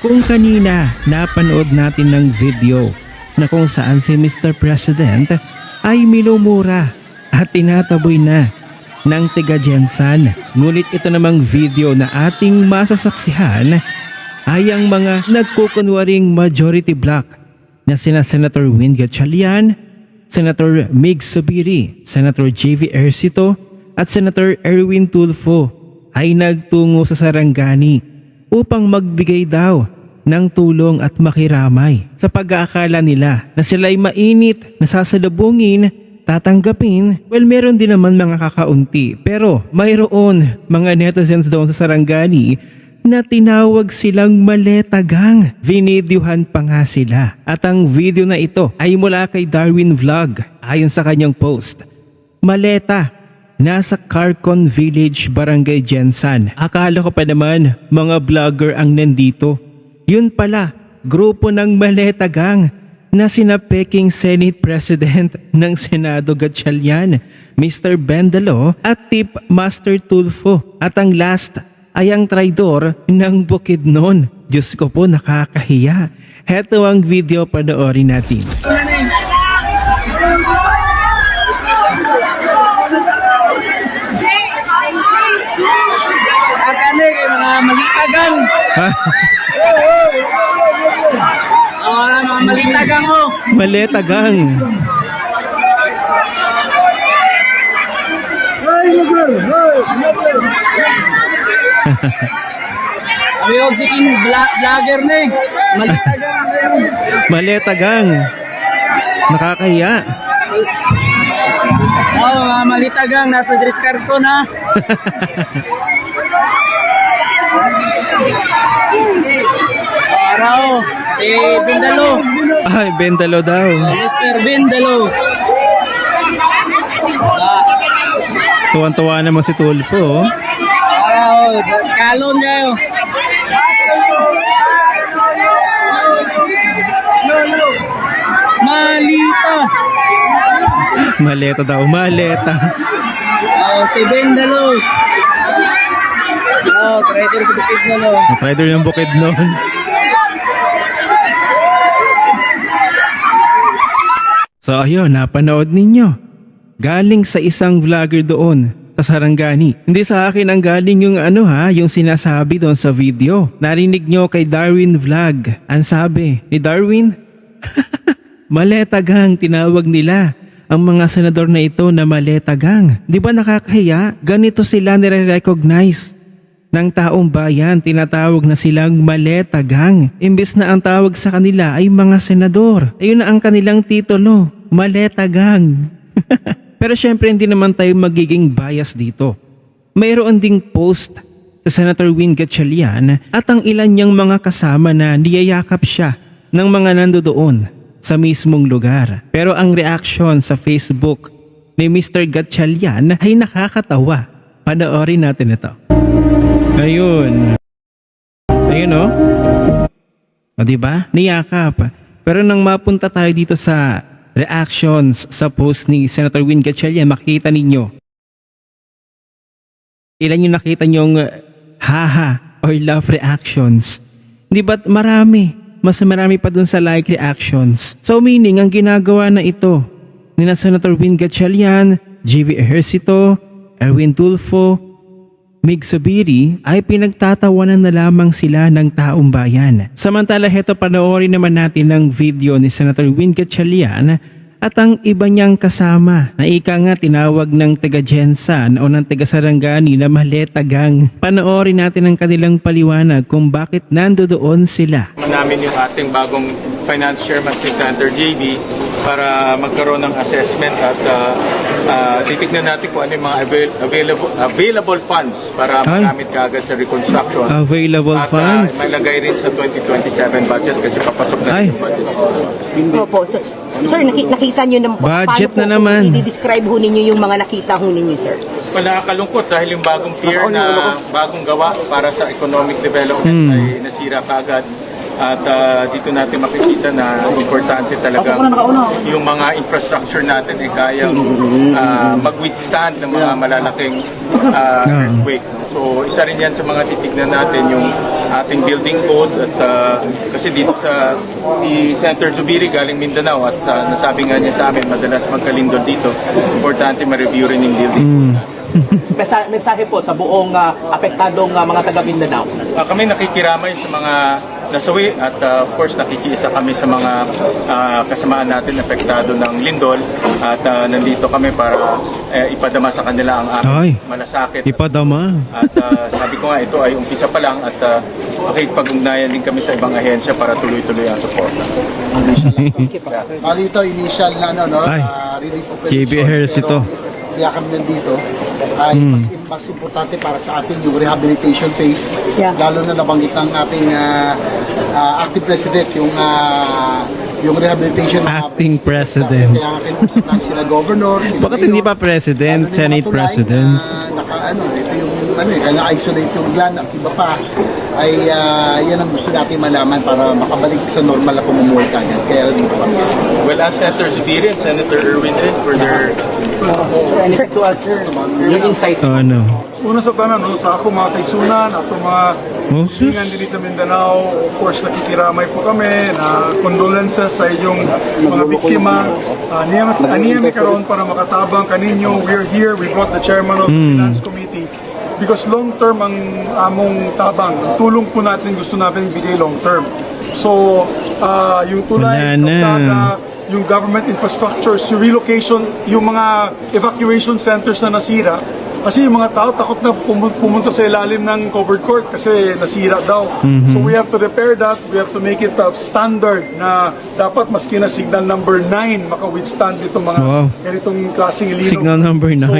Kung kanina napanood natin ng video na kung saan si Mr. President ay minumura at tinataboy na ng tiga Jensan. Ngunit ito namang video na ating masasaksihan ay ang mga nagkukunwaring majority block na sina Senator Win Gatchalian, Senator Mig Zubiri, Senator JV Ejercito at Senator Erwin Tulfo ay nagtungo sa Sarangani upang magbigay daw ng tulong at makiramay sa pag-aakala nila na sila ay mainit na sasalubungin, tatanggapin. Well, meron din naman mga kakaunti, pero mayroon mga netizens doon sa Sarangani na tinawag silang maletagang. Vinidyohan pa nga sila. At ang video na ito ay mula kay Darwin Vlog. Ayon sa kanyang post, maleta, nasa Carcon Village, Barangay Jensan. Akala ko pa naman mga vlogger ang nandito. Yun pala, grupo ng maletagang na sina Peking Senate President ng Senado Gatchalian, Mr. Bendalo at Tip Master Tulfo. At ang last ay ang traidor ng Bukidnon. Diyos ko po, nakakahiya. Heto ang video, panoorin natin. Kani kay mga malitagang. Mga malitagang oh. Maletagang. Ay, og sikin vlogger ni. Malitagang. Maletagang. Nakakahiya. Oh, mga malitagang nasa Driscarton ha. Araw, Bindalo. Ay, Bendalo daw. Mr. Bindalo. Tuwan-tuwa naman si Tulfo. Araw, kalon niya yun. Malita. Maleta daw, maleta. Oh, si Bindalo. Oh, trader sa Bukidnon oh. Ang trader ng Bukidnon. So ayun, napanood ninyo. Galing sa isang vlogger doon sa Sarangani. Hindi sa akin ang galing yung yung sinasabi doon sa video. Narinig nyo kay Darwin Vlog. Ang sabi ni Darwin, maletagang tinawag nila ang mga senador na ito na maletagang. Di ba nakakahiya? Ganito sila nire-recognize ng taong bayan, tinatawag na silang maletagang. Imbes na ang tawag sa kanila ay mga senador. Ayun na ang kanilang titulo, maletagang. Pero syempre hindi naman tayo magiging bias dito. Mayroon ding post sa Senator Win Gatchalian at ang ilan niyang mga kasama na niyayakap siya ng mga nandoon sa mismong lugar. Pero ang reaction sa Facebook ni Mr. Gatchalian ay nakakatawa. Panoorin natin ito. Ayun. Ayun oh. O diba? Niyakap. Pero nang mapunta tayo dito sa reactions sa post ni Senator Win Gatchalian, makikita ninyo. Ilan yung nakita nyong haha or love reactions? Di ba't marami? Mas marami pa dun sa like reactions. So meaning, ang ginagawa na ito ni na Senator Win Gatchalian, JV Ejercito, Erwin Tulfo, Mig Zubiri ay pinagtatawanan na lamang sila ng taong bayan. Samantala, heto panoorin naman natin ng video ni Senator Win Gatchalian at ang iba niyang kasama na ika nga tinawag ng taga Jensan o ng taga Sarangani na maletagang. Panoorin natin ang kanilang paliwanag kung bakit nandoon sila. Namin yung ating bagong finance chairman si Senator JB para magkaroon ng assessment at titignan natin kung ano yung mga available funds para magamit kaagad sa reconstruction. Available funds? At may lagay rin sa 2027 budget kasi papasok na yung budget. Opo, sir, nakita nyo naman po. Budget na naman. I-describe ho ninyo yung mga nakita ho ninyo, sir. Nakakalungkot dahil yung bagong pier na bagong gawa para sa economic development ay nasira kaagad. At dito natin makikita na importante talaga yung mga infrastructure natin ay kayang mag-withstand ng mga malalaking earthquake. So isa rin yan sa mga titignan natin yung ating building code at kasi dito si Senator Zubiri galing Mindanao at nasabi nga niya sa amin madalas magkalindol dito. Importante ma-review rin yung building code. Mensahe po sa buong apektadong mga taga Mindanao. Kami nakikiramay sa mga nasawi at of course nakikiisa kami sa mga kasamaan natin apektado ng lindol at nandito kami para ipadama sa kanila ang aming malasakit. Ipadama. At sabi ko nga ito ay umpisa pa lang at makikipag-ugnayan din kami sa ibang ahensya para tuloy-tuloy ang suporta. Dito initial na Ay, relief KB Harris ito. Kaya kami nandito ay mas importante para sa ating yung rehabilitation phase. Yeah. Lalo na nabanggit ng ating acting president yung rehabilitation ng Acting mga president. Kaya nga kinusap namin sila governor. sila Bakit mayor. hindi pa president, Lalo na yung Senate mga tulay president? na ito yung kaya isolate yung gland at iba pa ay yan ang gusto natin malaman para makabalik sa normal na pamumuhay kagad. Kaya dito kami. Well, as Senator Zubiri and Senator Erwin Reyes for their Yung insights. Ano? Una sa tanan, no, sa ako mga kaigsunan, ako mga Oh, sus. tingan dito sa Mindanao, of course nakikiramay po kami na condolences sa inyong mga biktima. Aniya mi karon para makatabang kaninyo. We're here, we brought the chairman of the Finance Committee because long term ang among tabang. Ang tulong po natin gusto natin ibigay long term. So, yung tulay, Wala na. kalsada, yung government infrastructures, yung relocation, yung mga evacuation centers na nasira. Kasi yung mga tao takot na pumunta sa ilalim ng covered court kasi nasira daw. So we have to repair that. We have to make it standard na dapat maski na signal number 9 maka-withstand itong mga Wow. ganitong klaseng ilino. Signal number 9. So,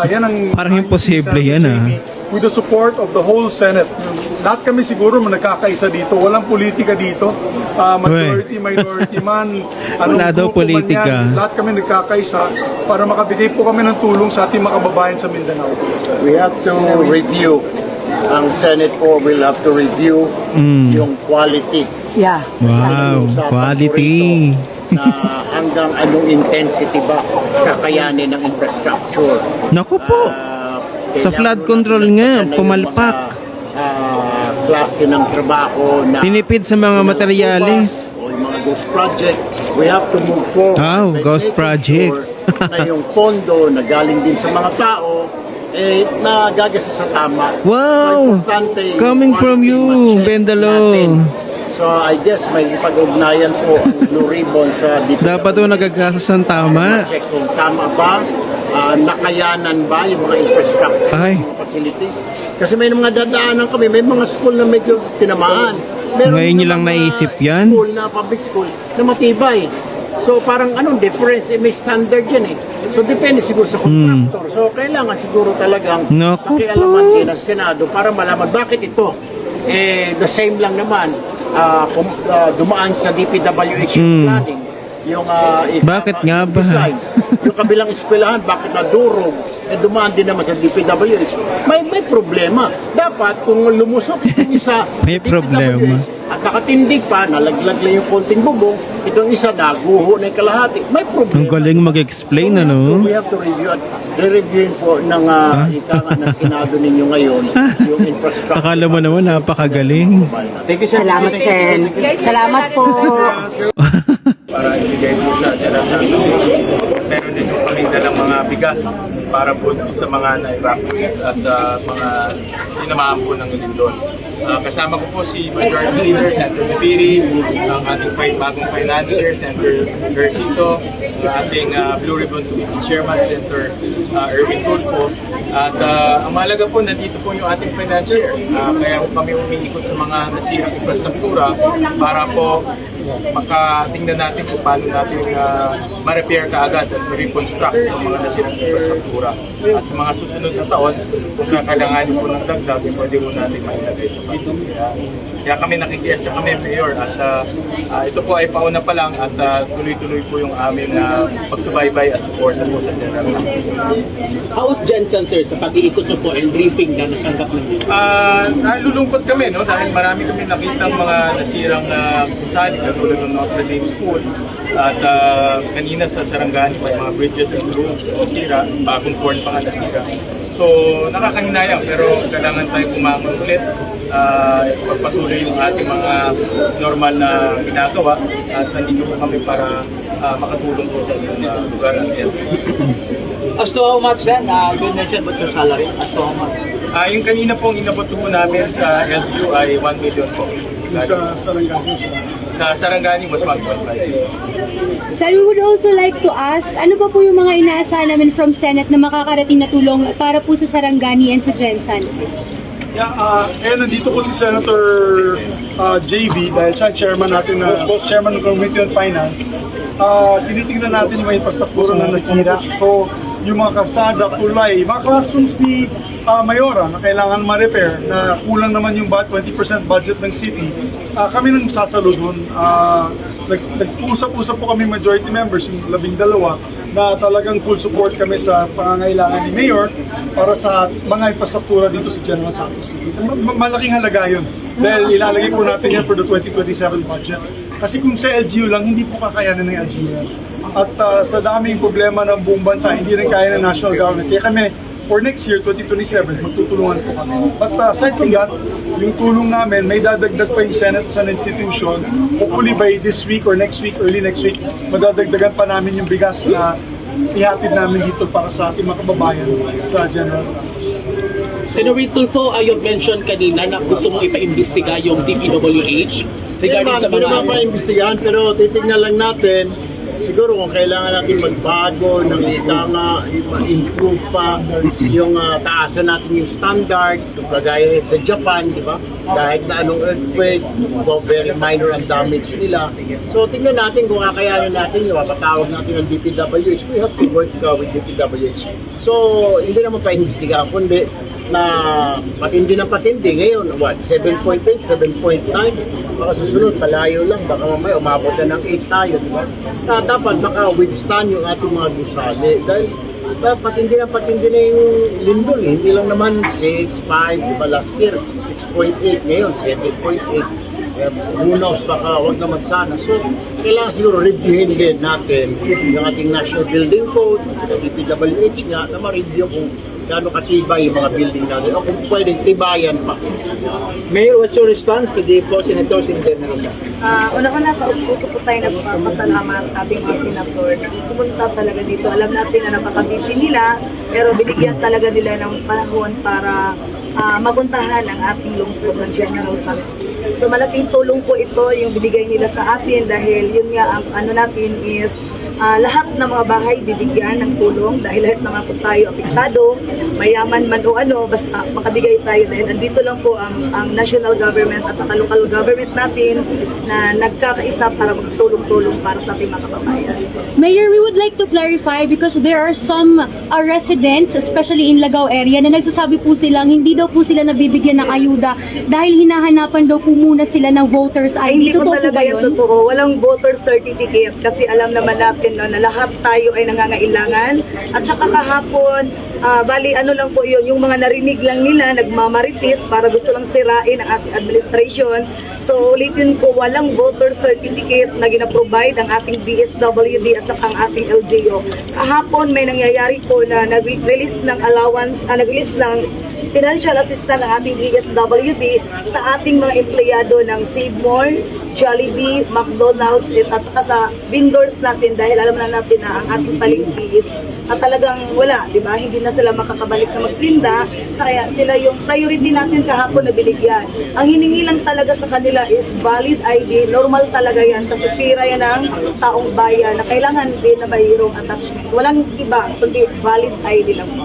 yan ang Parang imposible yan, with the support of the whole Senate. Lahat kami siguro nagkakaisa dito. Walang politika dito. Majority, minority man. Wala daw grupo man politika. yan, lahat kami nagkakaisa para makabigay po kami ng tulong sa ating mga kababayan sa Mindanao. We have to review. Ang Senate po will have to review yung quality. Yeah. Wow, Usapan po quality. rito na hanggang anong intensity ba kakayanin ng infrastructure. Naku po. Sa flood control nga, pumalpak. Klase ng trabaho na Tinipid sa mga materyales. o yung mga ghost project, we have to move forward. Wow, by ghost making project. sure na yung pondo na galing din sa mga tao nagagasa sa tama. Wow! Importante yung Coming from quality you, ma-check Bendalo. natin. So I guess may ipag-ugnayan po ang Blue Ribbon sa DPWH. Dapat to nagagasas ng tama. Check kung tama ba, nakayanan ba yung mga infrastructure, Ay. mga facilities. Kasi may mga dadaanan kami, may mga school na medyo tinamaan. Ngayon nyo din lang mga naisip yan? School na public school na matibay. So parang anong difference? May standard yan eh. So depende siguro sa contractor. So kailangan siguro talagang Naku nakialaman po. din ng Senado para malaman bakit ito. The same lang naman dumaan sa DPWH yung planning. Yung Bakit nga ba? design. Yung kabilang eskwelahan, bakit nadurog? Dumaan din naman sa DPWH. May problema. Dapat kung lumusok itong isa May sa problema. DPWH, at nakatindig pa, nalaglag lang yung konting bubong, itong isa naguho na yung kalahati. May problema. Ang galing mag-explain, ano? We have to review at re-reviewin po ng ika nga ng Senado ninyo ngayon yung infrastructure. Akala mo naman napakagaling. Thank you, sir. Salamat, Sen. Salamat po. Para ibigay po sa General Santos City. Meron din po kami dalang mga bigas para po sa mga na-evacuate at mga tinamaan po ng lindol. Kasama ko po si Majority Leader, Senator Zubiri, ang ating bagong financier, Senator Garcito, ang ating Blue Ribbon Committee Chairman, Senator Erwin Tulfo. At ang mahalaga po, nandito po yung ating financier. Kaya po kami umiikot sa mga nasirang infrastruktura para po makatingnan natin kung paano natin ma-repair kaagad at ma-reconstruct ang mga nasirang infrastruktura. At sa mga susunod na taon, kung sa kailanganin po ng dagdag, pwede po natin mailagay sa budget. Kaya kami nakikiasa kami, Mayor, at ito po ay pauna pa lang at tuloy-tuloy po yung aming pagsubaybay at support po sa General Santos. How's Jensen, sir, sa pag-iikot nyo po and briefing na natanggap ninyo? Nalulungkot kami, no, dahil marami kami nakitang mga nasirang gusali katulad ng Notre Dame School at kanina sa Sarangani may mga bridges and roads na nasira, bagong port pa nga nasira. So nakakahinayang pero kailangan tayong kumangon ulit, pagpatuloy yung ating mga normal na ginagawa at nandito po kami para makatulong po sa inyong lugar at yan. As to how much then? You mentioned about your salary. As to how much? Yung kanina pong inabot po namin sa LGU ay 1 million po. Sa Sarangani. Sa Sarangani was 1.5. Sir, we would also like to ask, ano pa po yung mga inaasahan namin from Senate na makakarating na tulong para po sa Sarangani and sa Jensen? Nandito po si Senator JV dahil siya chairman natin chairman ng Committee on Finance. Tinitingnan natin yung mga infrastruktura na nasira. So, yung mga kalsada, tulay, mga classrooms ni Mayora na kailangan ma-repair, na kulang naman yung 20% budget ng city, kami nang sasalo doon. Nag-usap-usap po kami majority members, yung 12, na talagang full support kami sa pangangailangan ni Mayor para sa mga infrastruktura dito sa General Santos City. Malaking halaga yun dahil ilalagay po natin yan for the 2027 budget. Kasi kung sa LGU lang, hindi po kakayanin ng LGU yan. At sa daming problema ng buong bansa, hindi rin kaya ng national government. Kaya kami, for next year, 2027, magtutulungan po kami. But aside from that, yung tulong namin, may dadagdag pa yung Senate sa institution. Hopefully by this week or next week, early next week, madadagdagan pa namin yung bigas na ihatid namin dito para sa ating mga kababayan sa General Santos. Senator Tulfo, you've mentioned kanina na gusto mong ipa-imbestiga yung DPWH regarding sa Hindi mga... naman pa-imbestigahan, pero titignan lang natin siguro kung kailangan natin magbago ng ikanga, ma-improve pa yung taasan natin yung standard, yung kagaya sa Japan, di ba? Kahit na anong earthquake, very minor ang damage nila. So tingnan natin kung kakayanin natin yung mapatawag natin ng DPWH. We have to work with DPWH. So hindi naman pa-imbestigahan, kundi na patindi ng patindi. Ngayon, 7.8, 7.9, baka susunod, palayo lang, baka mamaya umabot na ng 8 tayo, di ba? Dapat maka-withstand yung ating mga gusali. Dahil patindi na yung lindol, eh. Hindi lang naman 6, 5, di ba last year, 6.8, ngayon 7.8. Who knows, baka wag naman sana. So, kailangan siguro reviewin din natin yung ating National Building Code, yung DPWH nga, na ma-review kung gaano katibay yung mga building natin o kung pwedeng tibayan pa. Mayor, what's your response to the senators in general? Una-una, puso po tayo nagpapasalamat sa ating mga senator na pumunta talaga dito. Alam natin na napaka-busy nila, pero binigyan talaga nila ng panahon para mapuntahan ang ating lungsod ng General Santos. So malaking tulong po ito yung binigay nila sa atin dahil yun nga ang ano natin is lahat ng mga bahay bibigyan ng tulong dahil lahat naman po tayo apektado, mayaman man o ano, basta makabigay tayo dahil andito lang po ang national government at saka local government natin na nagkakaisa para magtulong-tulong para sa ating mga kababayan. Mayor, we would like to clarify because there are some residents, especially in Lagao area, na nagsasabi po silang hindi daw po sila nabibigyan ng ayuda dahil hinahanapan daw po muna sila ng voters ID. Hindi po Totoo po talaga ba yung yun? totoo. Walang voter certificate kasi alam naman natin no, na lahat tayo ay nangangailangan. At saka kahapon, bali ano lang po yun, yung mga narinig lang nila, nagmamaritis para gusto lang sirain ang ating administration. So ulitin ko, walang voter certificate na ginaprovide ang ating DSWD at saka ang ating LGU. Kahapon may nangyayari po na nag-release ng allowance, nag-release ng financial assistance ng ating DSWD sa ating mga empleyado ng Save More, Jollibee, McDonald's, at saka sa vendors natin dahil alam na natin na ang ating palengke is at talagang wala, di ba? Hindi na sila makakabalik na magtinda, kaya sila yung priority natin kahapon na binigyan. Ang hiningi lang talaga sa kanila is valid ID, normal talaga yan kasi pira yan ng taong bayan na kailangan din na mayroong attachment. Walang iba, kundi valid ID lang po.